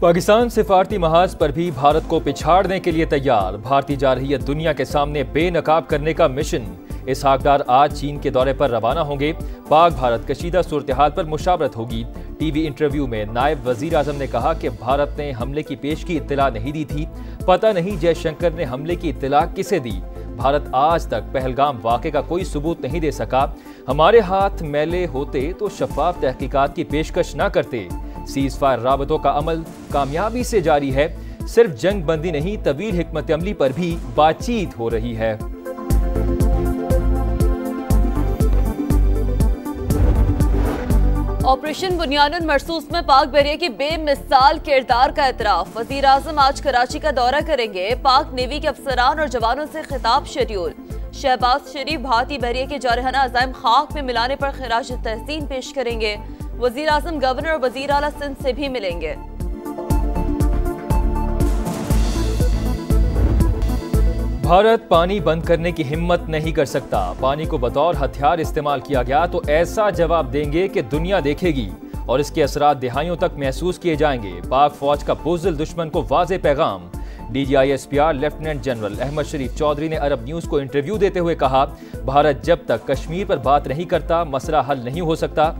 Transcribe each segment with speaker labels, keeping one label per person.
Speaker 1: पाकिस्तान सिफारती महाज पर भी भारत को पिछाड़ने के लिए तैयार। भारतीय जारहियत दुनिया के सामने बेनकाब करने का मिशन। इसहाक डार आज चीन के दौरे पर रवाना होंगे। पाक भारत कशीदा सूरत हाल पर मुशावरत होगी। टीवी इंटरव्यू में नायब वजीर आजम ने कहा कि भारत ने हमले की पेश की इत्तला नहीं दी थी। पता नहीं जयशंकर ने हमले की इत्तला किसे दी। भारत आज तक पहलगाम वाक़े का कोई सबूत नहीं दे सका। हमारे हाथ मैले होते तो शफाफ तहकीकात की पेशकश न करते। सीज फायर राबतों का अमल कामयाबी से जारी है। सिर्फ जंग बंदी नहीं, तवील हिकमत अमली पर भी बातचीत हो रही है।
Speaker 2: ऑपरेशन बुनियानुल मरसूस में पाक बहरिया की बेमिसाल किरदार का एतराफ। वजीर आजम आज कराची का दौरा करेंगे। पाक नेवी के अफसरान और जवानों से खिताब शेड्यूल। शहबाज शरीफ भारतीय बहरिया के जारहाना अज़ाइम खाक में मिलाने पर खिराज तहसीन पेश करेंगे। वजीर आजम गवर्नर और वजीर आला सिंध से भी मिलेंगे।
Speaker 1: भारत पानी बंद करने की हिम्मत नहीं कर सकता। पानी को बतौर हथियार इस्तेमाल किया गया तो ऐसा जवाब देंगे कि दुनिया देखेगी और इसके असरात दिहाइयों तक महसूस किए जाएंगे। पाक फौज का बुज़दिल दुश्मन को वाज़े पैगाम। DGISPR लेफ्टिनेंट जनरल अहमद शरीफ चौधरी ने अरब न्यूज़ को इंटरव्यू देते हुए कहा, भारत जब तक कश्मीर पर बात नहीं करता मसला हल नहीं हो सकता।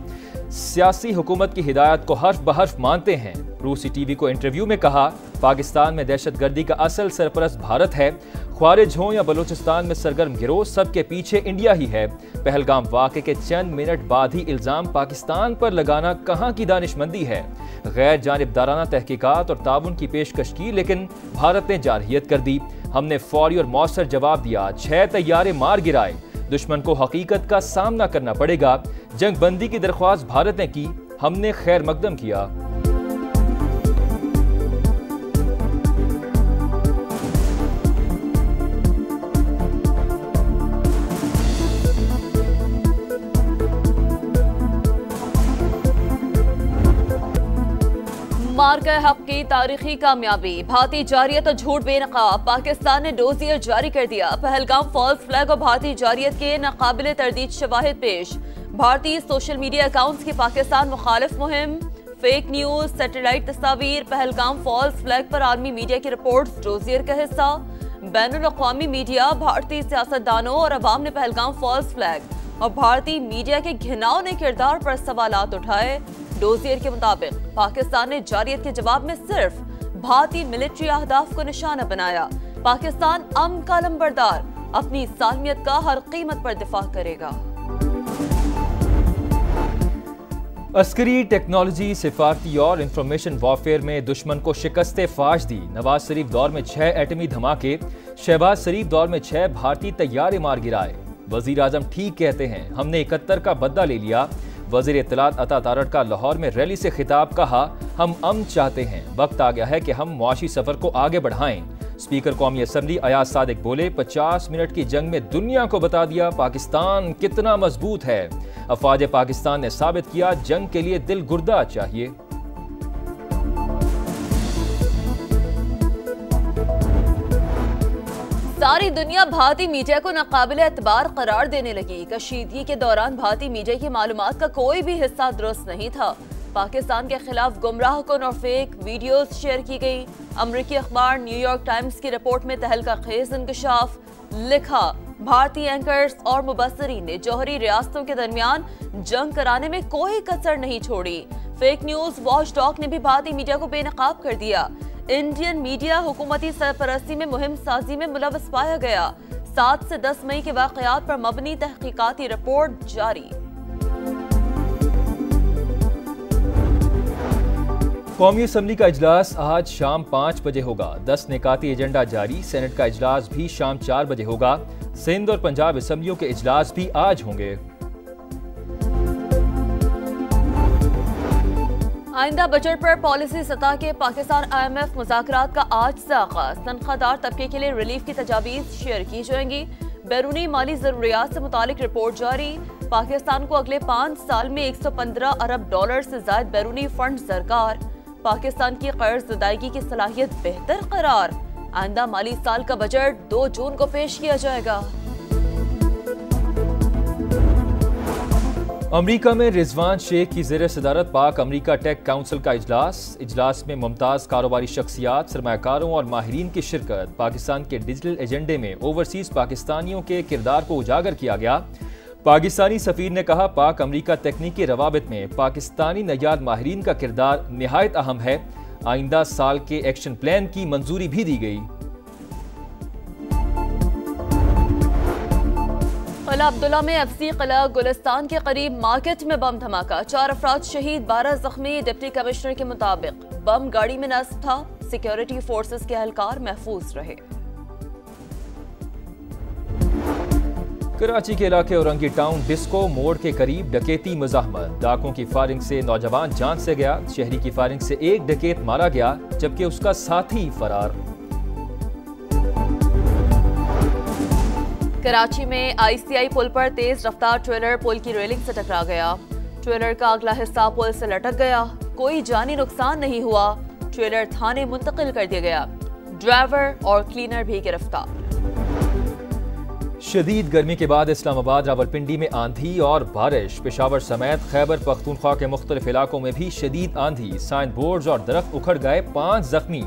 Speaker 1: सियासी हुकूमत की हिदायत को हर्फ बहर्फ मानते हैं। रूसी टीवी को इंटरव्यू में कहा, पाकिस्तान में दहशतगर्दी का असल सरपरस्त भारत है। ख्वारिज हो या बलूचिस्तान में सरगर्म गिरोह, सबके पीछे इंडिया ही है। पहलगाम वाक़े के चंद मिनट बाद ही इल्ज़ाम पाकिस्तान पर लगाना कहाँ की दानिशमंदी है। गैर जानिबदाराना तहकीकात और ताउन की पेशकश की, लेकिन भारत ने जारहियत कर दी। हमने फौरी और मौसर जवाब दिया। 6 तैयारे मार गिराए। दुश्मन को हकीकत का सामना करना पड़ेगा। जंग बंदी की दरख्वास्त भारत ने की, हमने खैर मकदम किया।
Speaker 2: मार्का हक की तारीखी कामयाबी। भारतीय जारियत और झूठ बेनकाब। पाकिस्तान ने डोजियर जारी कर दिया। पहलगाम फॉल्स फ्लैग और भारतीय जारियत के नाकाबिले तरदीद शवाहिद पेश। भारतीय सोशल मीडिया अकाउंट्स की पाकिस्तान मुखालिफ मुहिम। फेक न्यूज, सैटेलाइट तस्वीर, पहलगाम फॉल्स फ्लैग पर आर्मी मीडिया की रिपोर्ट्स डोजियर का हिस्सा। बैनुल अक़वामी मीडिया, भारतीय सियासतदानों और अवाम ने पहलगाम फॉल्स फ्लैग और भारतीय मीडिया के घिनौने किरदार पर सवालात उठाए। डोजियर के मुताबिक पाकिस्तान ने जारियत के जवाब में सिर्फ भारतीय मिलिट्री अहदाफ को निशाना बनाया। पाकिस्तान अमन का लंबरदार, अपनी सालमियत का हर कीमत पर दिफा करेगा।
Speaker 1: अस्करी टेक्नोलॉजी, सिफारती और इंफॉर्मेशन वॉरफेयर में दुश्मन को शिकस्त फाश दी। नवाज शरीफ दौर में 6 एटमी धमाके। शहबाज शरीफ दौर में 6 भारतीय तैयारे मार गिराए। वजीर आजम ठीक कहते हैं, हमने 71 का बदला ले लिया। वजीर इत्तलात अता तारड़ का लाहौर में रैली से खिताब, कहा, हम अमन चाहते हैं। वक्त आ गया है कि हम मुआशी सफर को आगे बढ़ाएं। स्पीकर कौमी असम्बली अयाज सादिक बोले, 50 मिनट की जंग में दुनिया को बता दिया पाकिस्तान कितना मजबूत है। अफवाज पाकिस्तान ने साबित किया, जंग के लिए दिल गुर्दा चाहिए।
Speaker 2: सारी दुनिया भारतीय मीडिया को नाकाबिले एतबार करार देने लगी। कशीदगी के दौरान भारतीय मीडिया की मालूमात का कोई भी हिस्सा दुरुस्त नहीं था। पाकिस्तान के खिलाफ गुमराह कुन और फेक वीडियोज शेयर की गई। अमरीकी अखबार न्यूयॉर्क टाइम्स की रिपोर्ट में तहलका खेज इंकशाफ। लिखा, भारतीय एंकर्स और मुबस्सरीन ने जौहरी रियासतों के दरमियान जंग कराने में कोई कसर नहीं छोड़ी। फेक न्यूज वॉचडॉग ने भी भारतीय मीडिया को बेनकाब कर दिया। इंडियन मीडिया हुकूमती सरपरस्ती में मुहिम साजी में मुलव्वस पाया गया। 7 से 10 मई के वाकयात पर मबनी तहकीकाती रिपोर्ट जारी।
Speaker 1: कौमी असम्बली का इजलास आज शाम 5 बजे होगा। 10 निकाती एजेंडा जारी। सेनेट का इजलास भी शाम 4 बजे होगा। सिंध और पंजाब असम्बलियों के इजलास भी आज होंगे।
Speaker 2: आइंदा बजट पर पॉलिसी सतह के पाकिस्तान IMF मुज़ाकरात का आज से आगाज। तनख्वाहदार तबके के लिए रिलीफ की तजावीज़ शेयर की जाएंगी। बैरूनी माली जरूरियात से मुतालिक रिपोर्ट जारी। पाकिस्तान को अगले 5 साल में 115 अरब डॉलर से ज्यादा बैरूनी फंड दरकार। पाकिस्तान की कर्ज अदायगी की सलाहियत बेहतर करार। आइंदा माली साल का बजट 2 जून को पेश किया जाएगा।
Speaker 1: अमेरिका में रिजवान शेख की ज़ेर सदारत पाक अमेरिका टेक काउंसिल का इजलास में मुमताज़ कारोबारी शख्सियात, सरमायाकारों और माहिरीन की शिरकत। पाकिस्तान के डिजिटल एजेंडे में ओवरसीज़ पाकिस्तानियों के किरदार को उजागर किया गया। पाकिस्तानी सफ़ीर ने कहा, पाक अमेरिका तकनीकी रवाबित में पाकिस्तानी नयाद माहिरीन का किरदार निहायत अहम है। आइंदा साल के एक्शन प्लान की मंजूरी भी दी गई।
Speaker 2: किला अब्दुल्ला में एफसी किला गुलिस्तान के करीब मार्केट में बम धमाका, 4 अफराद शहीद, 12 जख्मी। डिप्टी कमिश्नर के मुताबिक बम गाड़ी में नस्ब था। सिक्योरिटी फोर्सेस के एहलकार महफूज रहे।
Speaker 1: कराची के इलाके औरंगी टाउन डिस्को मोड़ के करीब डकैती मुज़ाहमत। डाकों की फायरिंग से नौजवान जान से गया। शहरी की फायरिंग से एक डकैत मारा गया जबकि उसका साथी फरार।
Speaker 2: कराची में आईसीआई पुल पर तेज रफ्तार ट्रेलर पुल की रेलिंग से टकरा गया। ट्रेलर का अगला हिस्सा पुल से लटक गया। कोई जानी नुकसान नहीं हुआ। ट्रेलर थाने मुंतकिल कर दिया गया। ड्राइवर और क्लीनर भी गिरफ्तार।
Speaker 1: शदीद गर्मी के बाद इस्लामाबाद रावलपिंडी में आंधी और बारिश। पेशावर समेत खैबर पख्तूनख्वा के मुख्तलिफ इलाकों में भी शदीद आंधी। साइन बोर्ड्स और दरख्त उखड़ गए, 5 जख्मी।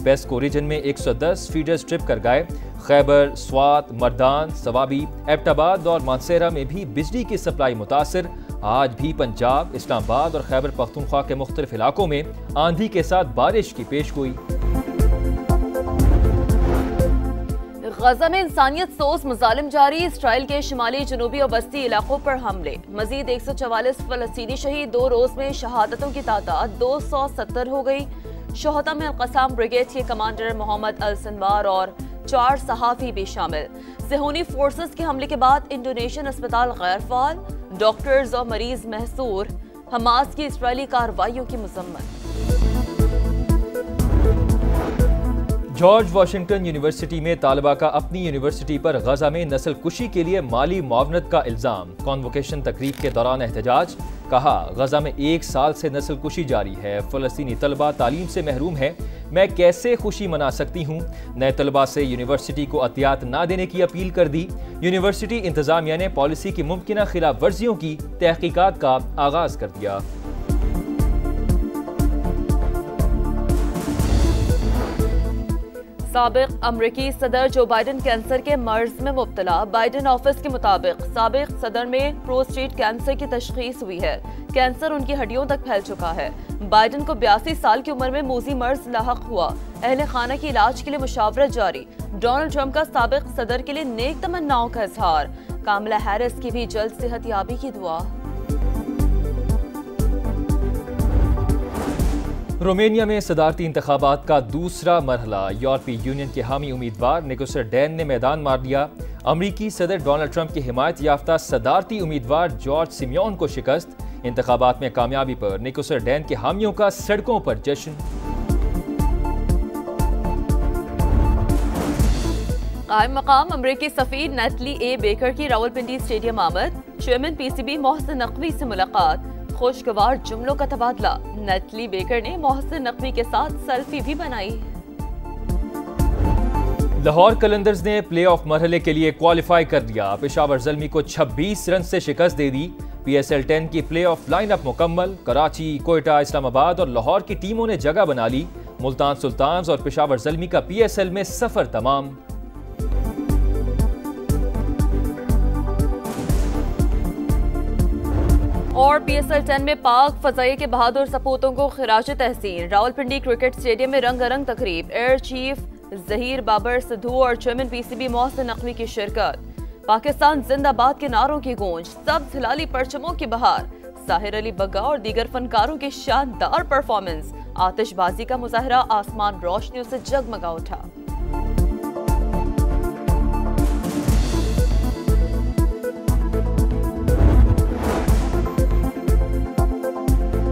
Speaker 1: पेस्को रीजन में 110 फीडर्स ट्रिप कर गए। खैबर, स्वात, मर्दान, सवाबी, एबटाबाद और मानसेरा में भी बिजली की सप्लाई मुतासिर। आज भी पंजाब, इस्लामाबाद और खैबर पख्तूनख्वा के मुख्तलिफ इलाकों में आंधी के साथ बारिश की पेशगोई।
Speaker 2: गजा में इंसानियत सोस मुजालिम जारी। इसराइल के शिमाली, जनूबी और वस्ती इलाकों पर हमले। मजीद 144 फलस्तीनी शहीद। 2 रोज में शहादतों की तादाद 270 हो गई। शोहदा में अल-क़साम ब्रिगेड के कमांडर मोहम्मद अल-सनवार और 4 सहाफ़ी भी शामिल। सेहूनी फोर्सेस के हमले के बाद इंडोनेशियन अस्पताल गैर फाल। डॉक्टर्स और मरीज महसूर। हमास की इसराइली कार्रवाइयों की मजम्मत।
Speaker 1: जॉर्ज वाशिंगटन यूनिवर्सिटी में तालिबा का अपनी यूनिवर्सिटी पर गजा में नस्ल कुशी के लिए माली मुआवनत का इल्जाम। कॉन्वोकेशन तकरीब के दौरान एहतजाज। कहा, गजा में 1 साल से नस्ल कुशी जारी है। फलस्तीनी तलबा तालीम से महरूम है। मैं कैसे खुशी मना सकती हूँ। नए तलबा से यूनिवर्सिटी को अतियात ना देने की अपील कर दी। यूनिवर्सिटी इंतजामिया ने पॉलिसी की मुमकिना खिलाफ वर्जियों की तहकीकात का आगाज कर दिया।
Speaker 2: साबिक अमरीकी सदर जो बाइडन कैंसर के मर्ज में मुब्तला। बाइडन ऑफिस के मुताबिक साबिक सदर में प्रोस्टेट कैंसर की तशखीस हुई है। कैंसर उनकी हड्डियों तक फैल चुका है। बाइडन को 82 साल की उम्र में मूजी मर्ज लाहक हुआ। अहले खाना की इलाज के लिए मुशावरत जारी। डोनाल्ड ट्रंप का साबिक सदर के लिए नेक तमन्नाओं का इजहार। कामला हैरिस की भी जल्द सेहतयाबी की दुआ।
Speaker 1: रोमानिया में सदारती इंतखाबात का दूसरा मरहला। यूरोपीय यूनियन के हामी उम्मीदवार निकोलस डैन ने मैदान मार दिया। अमरीकी सदर डोनाल्ड ट्रंप की हिमायत याफ्ता सदारती उम्मीदवार जॉर्ज सिमियोन को शिकस्त। इंतखाबात में कामयाबी पर निकोलस डैन के हामियों का सड़कों पर जश्न।
Speaker 2: कायम मकाम अमरीकी सफीर नेटली ए बेकर की रावलपिंडी स्टेडियम आमद। चेयरमैन पीसीबी मोहसिन नकवी से मुलाकात। खुशगवार जुमलों का तबादला। नेटली बेकर ने मोहसिन नकवी के साथ सेल्फी भी बनाई।
Speaker 1: लाहौर कलंदर्स ने प्लेऑफ मरहले के लिए क्वालिफाई कर लिया। पेशावर ज़ल्मी को 26 रन से शिकस्त दे दी। PSL 10 की प्लेऑफ लाइनअप मुकम्मल। कराची, कोयटा, इस्लामाबाद और लाहौर की टीमों ने जगह बना ली। मुल्तान सुल्तान्स और पेशावर ज़ल्मी का PSL में सफर तमाम।
Speaker 2: और PSL 10 में पाक फजाइये के बहादुर सपूतों को खिराज तहसीन। रावलपिंडी क्रिकेट स्टेडियम में रंगारंग तकरीब। एयर चीफ जहीर बाबर सिद्धू और चेयरमैन PCB मोहसिन नकवी की शिरकत। पाकिस्तान जिंदाबाद के नारों की गूंज। सब्ज हिलाली परचमों की बहार। साहिर अली बग्गा और दीगर फनकारों की शानदार परफॉर्मेंस। आतिशबाजी का मुजाहरा आसमान रोशनियों से जगमगा उठा।